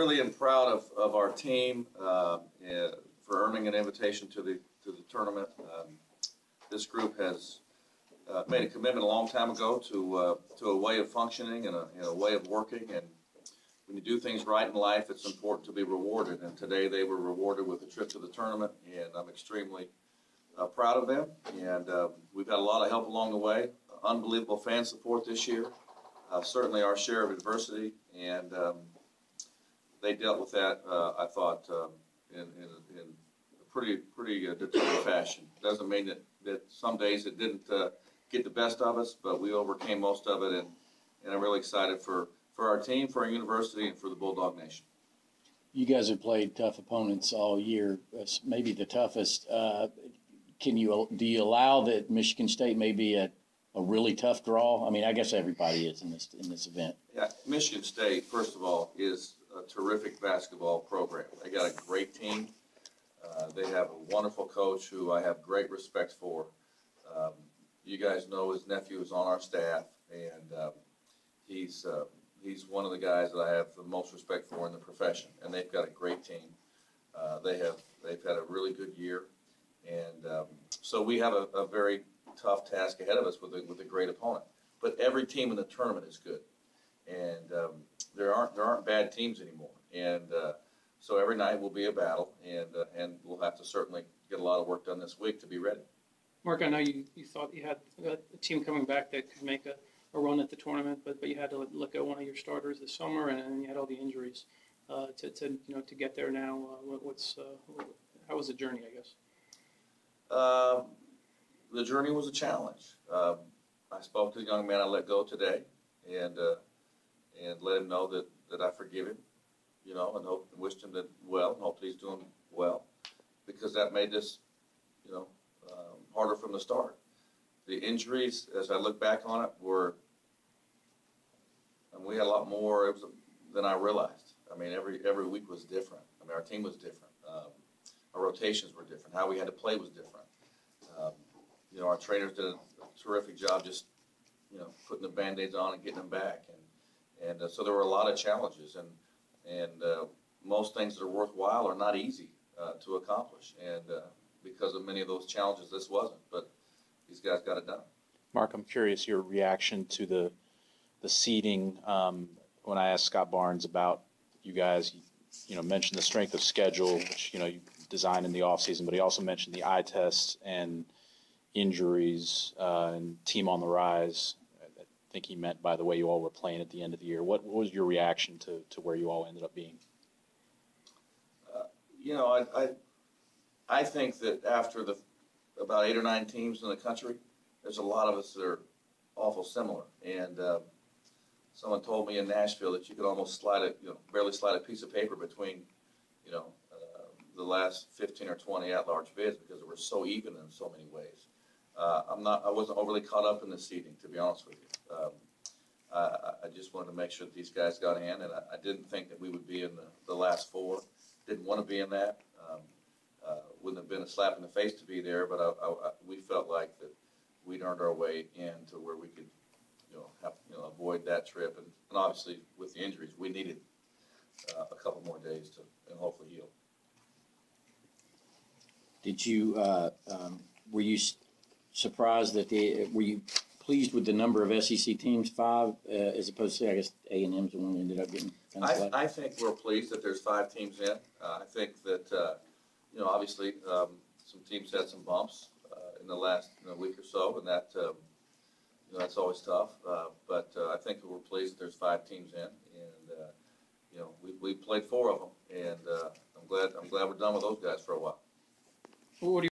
really am proud of our team for earning an invitation to the tournament. This group has made a commitment a long time ago to a way of functioning and a way of working. And when you do things right in life, it's important to be rewarded. And today they were rewarded with a trip to the tournament, and I'm extremely proud of them. And we've had a lot of help along the way. Unbelievable fan support this year. Certainly our share of adversity, and they dealt with that, I thought, in a pretty determined fashion. Doesn't mean that some days it didn't get the best of us, but we overcame most of it, and I'm really excited for our team, for our university, and for the Bulldog Nation. You guys have played tough opponents all year, maybe the toughest. Do you allow that Michigan State may be a really tough draw? I mean, I guess everybody is in this event. Yeah, Michigan State, first of all, is a terrific basketball program. They got a great team. They have a wonderful coach who I have great respect for. You guys know his nephew is on our staff, and he's one of the guys that I have the most respect for in the profession. And they've got a great team. They've had a really good year, and so we have a very tough task ahead of us with a great opponent. But every team in the tournament is good, and there aren't bad teams anymore. And so every night will be a battle, and we'll have to certainly get a lot of work done this week to be ready. Mark, I know you thought you had a team coming back that could make a run at the tournament, but you had to look at one of your starters this summer, and you had all the injuries to get there now. How was the journey, I guess? The journey was a challenge. I spoke to the young man I let go today, and let him know that I forgive him, and wished him well, and hope that he's doing well, because that made this, harder from the start. The injuries, as I look back on it, we had a lot more than I realized. I mean, every week was different. I mean, our team was different. Our rotations were different. How we had to play was different. Our trainers did a terrific job just, putting the Band-Aids on and getting them back. And so there were a lot of challenges, and most things that are worthwhile are not easy to accomplish. And because of many of those challenges, this wasn't. But these guys got it done. Mark, I'm curious your reaction to the seeding. When I asked Scott Barnes about you guys, mentioned the strength of schedule, which you designed in the offseason, but he also mentioned the eye tests and injuries and team on the rise. I think he meant by the way you all were playing at the end of the year. What was your reaction to where you all ended up being? I think that after about 8 or 9 teams in the country, there's a lot of us that are awful similar. And someone told me in Nashville that you could almost barely slide a piece of paper between, the last 15 or 20 at-large bids because they were so even in so many ways. I wasn't overly caught up in the seeding, to be honest with you. I just wanted to make sure that these guys got in, and I didn't think that we would be in the last 4. Didn't want to be in that. Wouldn't have been a slap in the face to be there, but we felt like that we'd earned our way in to where we could, avoid that trip. And obviously, with the injuries, we needed a couple more days to and hopefully heal. Did you were you surprised that were you pleased with the number of SEC teams, 5, as opposed to, I guess, A&M's the one that ended up getting kind of flat? I think we're pleased that there's 5 teams in. I think that obviously some teams had some bumps in the last week or so, and that that's always tough. But I think that we're pleased that there's 5 teams in, and we played 4 of them, and I'm glad we're done with those guys for a while. What do you